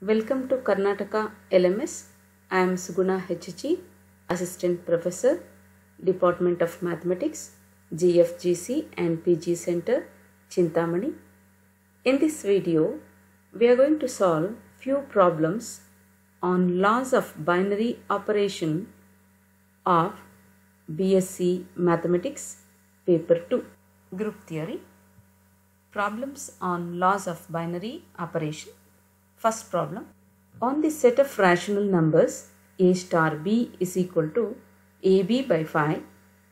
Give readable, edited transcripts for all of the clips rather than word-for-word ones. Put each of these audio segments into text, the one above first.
Welcome to Karnataka LMS. I am Suguna HG, Assistant Professor, Department of Mathematics, GFGC and PG Center, Chintamani. In this video, we are going to solve few problems on laws of binary operation of BSc Mathematics, Paper 2, Group Theory. Problems on laws of binary operation. First problem. On the set of rational numbers a star b is equal to ab by 5,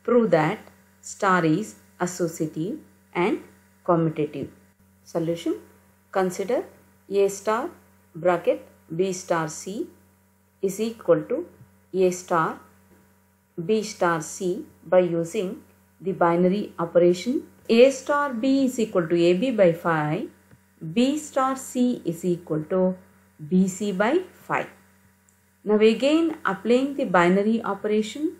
prove that star is associative and commutative. Solution. Consider a star bracket b star c is equal to a star b star c by using the binary operation. A star b is equal to ab by 5, b star c is equal to bc by 5. Now again applying the binary operation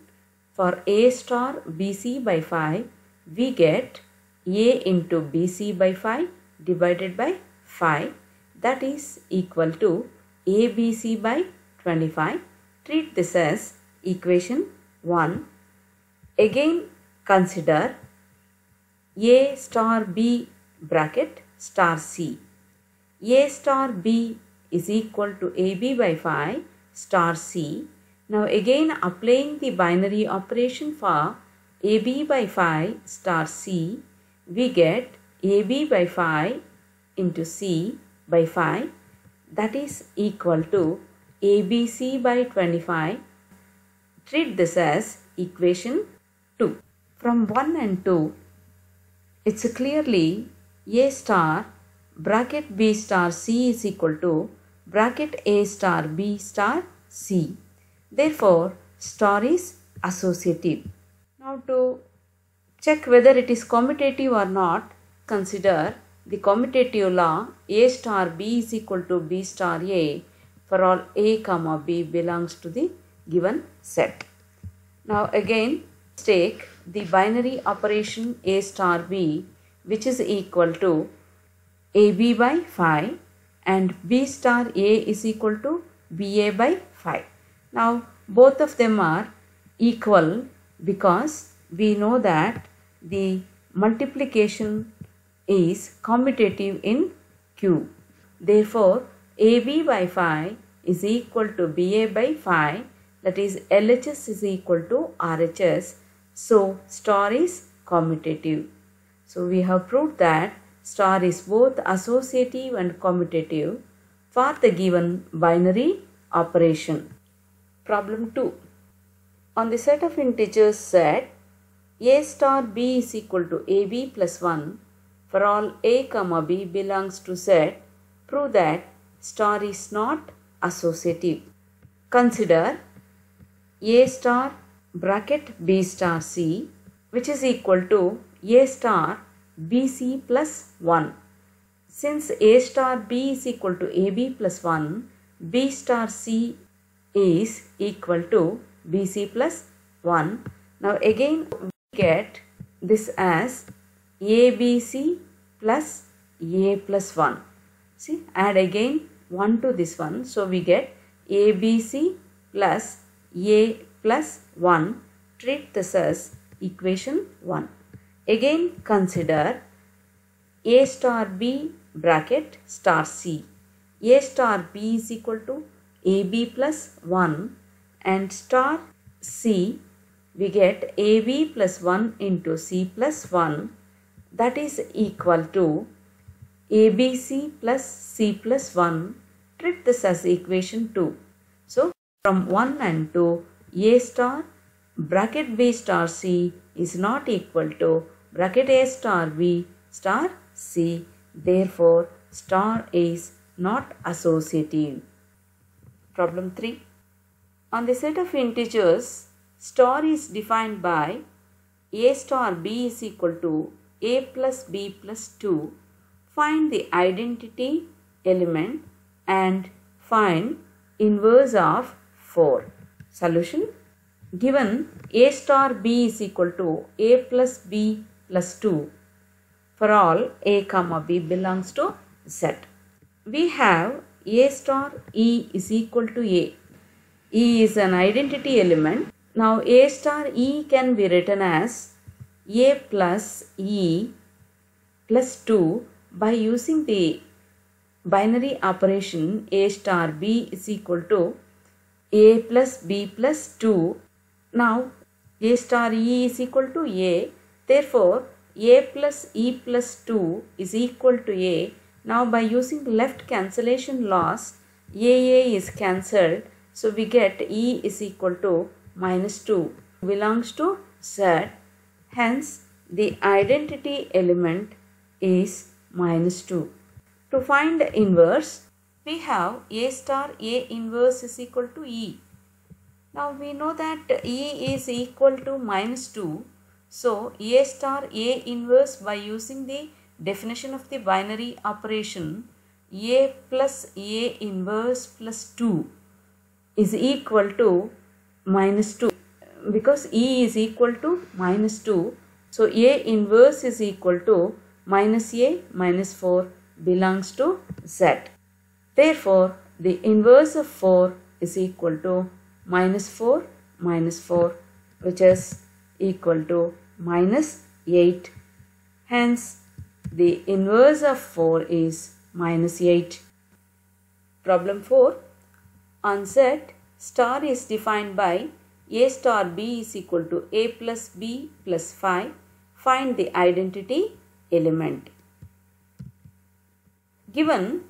for a star bc by 5, we get a into bc by 5 divided by 5, that is equal to abc by 25. Treat this as equation 1. Again consider a star b bracket star c. A star b is equal to ab by 5 star c. Now again applying the binary operation for ab by 5 star c, we get ab by 5 into c by 5, that is equal to abc by 25. Treat this as equation 2. From 1 and 2, it's clearly a star bracket b star c is equal to bracket a star b star c. Therefore, star is associative. Now to check whether it is commutative or not, consider the commutative law a star b is equal to b star a for all a comma b belongs to the given set. Now again take the binary operation a star b, which is equal to ab by 5 and b star a is equal to ba by 5. Now both of them are equal because we know that the multiplication is commutative in Q. Therefore ab by 5 is equal to ba by 5, that is LHS is equal to RHS. So star is commutative. So we have proved that star is both associative and commutative for the given binary operation. Problem 2. On the set of integers set a star b is equal to ab plus 1 for all a comma b belongs to set, prove that star is not associative. Consider a star bracket b star c, which is equal to a star bc plus 1. Since a star b is equal to ab plus 1, b star c is equal to bc plus 1. Now again we get this as abc plus a plus 1. See, add again 1 to this one. So we get abc plus a plus 1. Treat this as equation 1. Again consider a star b bracket star c. A star b is equal to ab plus 1 and star c, we get ab plus 1 into c plus 1, that is equal to abc plus c plus 1. Treat this as equation 2. So from 1 and 2, a star bracket b star c is not equal to bracket a star b star c. Therefore, star is not associative. Problem 3. On the set of integers, star is defined by a star b is equal to a plus b plus 2. Find the identity element and find inverse of 4. Solution. Given a star b is equal to a plus b plus 2 for all a comma b belongs to Z. We have A star E is equal to A. E is an identity element. Now A star E can be written as A plus E plus 2 by using the binary operation A star B is equal to A plus B plus 2. Now A star E is equal to A. Therefore, A plus E plus 2 is equal to A. Now by using left cancellation laws, A is cancelled. So we get E is equal to minus 2 belongs to Z. Hence the identity element is minus 2. To find the inverse, we have A star A inverse is equal to E. Now we know that E is equal to minus 2. So A star A inverse, by using the definition of the binary operation, A plus A inverse plus 2 is equal to minus 2, because E is equal to minus 2. So A inverse is equal to minus A minus 4 belongs to Z. Therefore, the inverse of 4 is equal to minus 4 minus 4, which is equal to minus 8. Hence, the inverse of 4 is minus 8. Problem 4. On Z, star is defined by A star B is equal to A plus B plus 5. Find the identity element. Given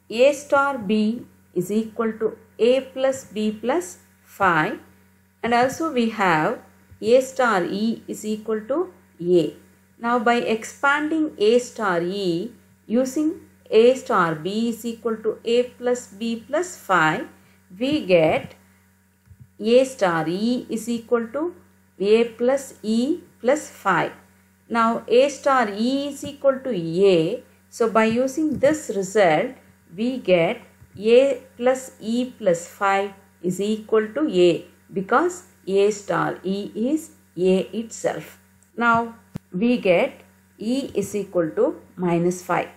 A star B is equal to A plus B plus 5, and also we have A star E is equal to A. Now by expanding A star E using A star B is equal to A plus B plus 5, we get A star E is equal to A plus E plus 5. Now A star E is equal to A. So by using this result, we get A plus E plus 5 is equal to A, because A star E is A itself. Now we get E is equal to minus 5.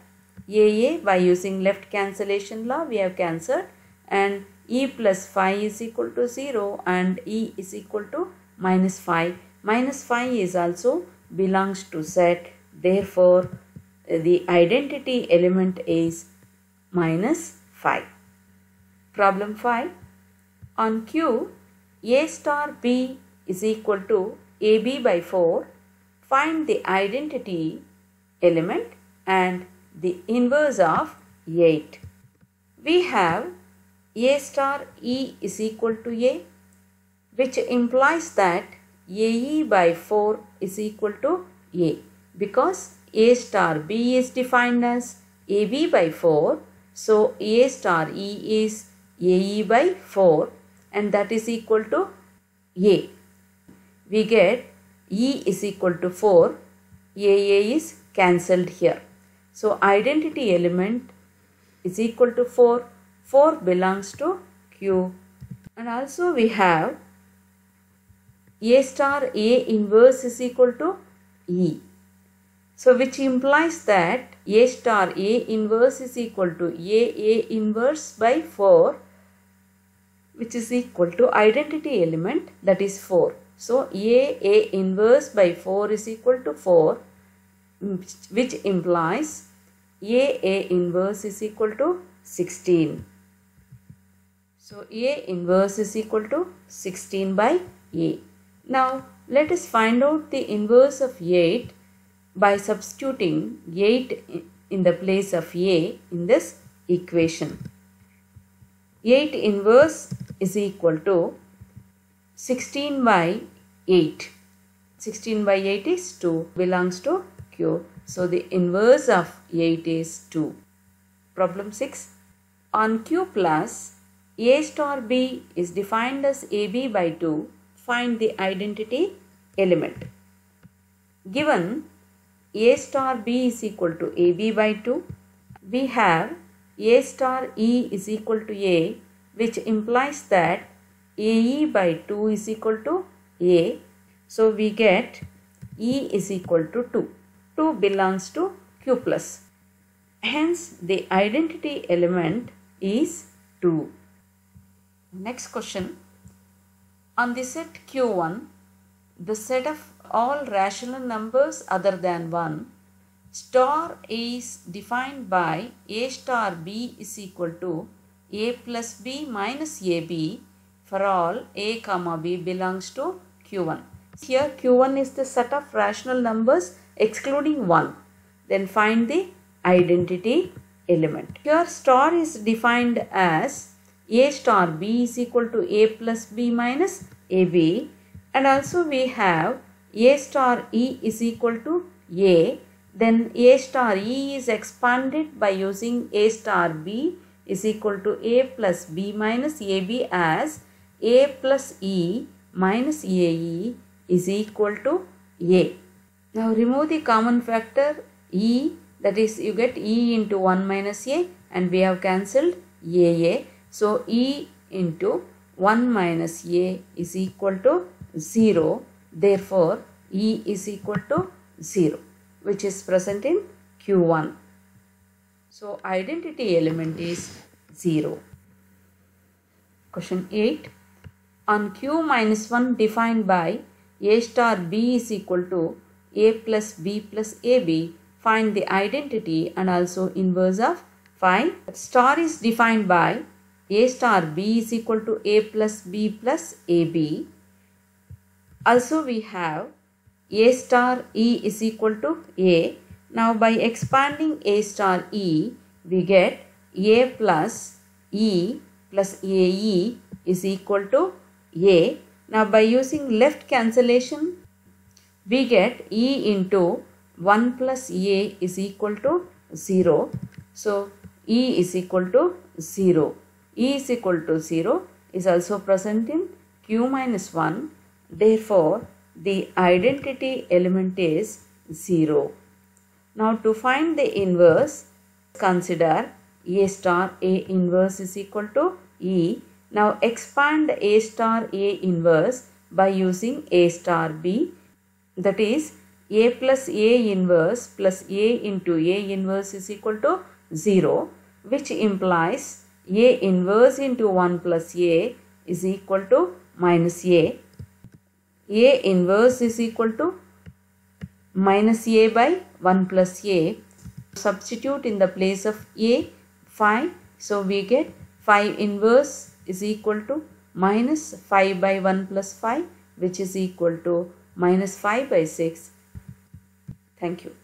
A by using left cancellation law we have cancelled, and E plus 5 is equal to 0 and E is equal to minus 5. Minus 5 is also belongs to Z. Therefore, the identity element is minus 5. Problem 5. On Q, A star B is equal to AB by 4. Find the identity element and the inverse of 8. We have A star E is equal to A, which implies that AE by 4 is equal to A, because A star B is defined as AB by 4. So A star E is AE by 4, and that is equal to A. We get E is equal to 4. AA is cancelled here. So identity element is equal to 4. 4 belongs to Q. And also we have A star A inverse is equal to E. So which implies that A star A inverse is equal to A inverse by 4, which is equal to identity element, that is 4. So A inverse by 4 is equal to 4, which implies A inverse is equal to 16. So A inverse is equal to 16 by A. Now let us find out the inverse of 8 by substituting 8 in the place of A in this equation. 8 inverse is equal to 16 by 8. 16 by 8 is 2, belongs to Q. So the inverse of 8 is 2. Problem 6. On Q plus, A star B is defined as AB by 2. Find the identity element. Given A star B is equal to AB by 2, we have A star E is equal to A, which implies that AE by 2 is equal to A. So we get E is equal to 2. 2 belongs to Q plus. Hence the identity element is 2. Next question. On the set Q1, the set of all rational numbers other than 1, star is defined by A star B is equal to A plus B minus AB for all A comma B belongs to Q1. Here Q1 is the set of rational numbers excluding 1. Then find the identity element. Here star is defined as A star B is equal to A plus B minus AB, and also we have A star E is equal to A. Then A star E is expanded by using A star B is equal to A plus B minus AB as A plus E minus AE is equal to A. Now remove the common factor E, that is you get E into 1 minus A, and we have cancelled AA. So E into 1 minus A is equal to 0. Therefore E is equal to 0, which is present in Q1. So identity element is 0. Question 8. On Q minus 1 defined by A star B is equal to A plus B plus AB, find the identity and also inverse of 5. Star is defined by A star B is equal to A plus B plus AB. Also we have A star E is equal to A. Now by expanding A star E, we get A plus E plus AE is equal to A. Now by using left cancellation, we get E into 1 plus A is equal to 0. So E is equal to 0. E is equal to 0 is also present in Q minus 1. Therefore, the identity element is 0. Now to find the inverse, consider A star A inverse is equal to E. Now expand A star A inverse by using A star B, that is A plus A inverse plus A into A inverse is equal to 0, which implies A inverse into 1 plus A is equal to minus A. A inverse is equal to minus A by 1 plus A. Substitute in the place of A 5. So we get 5 inverse is equal to minus 5 by 1 plus 5, which is equal to minus 5 by 6. Thank you.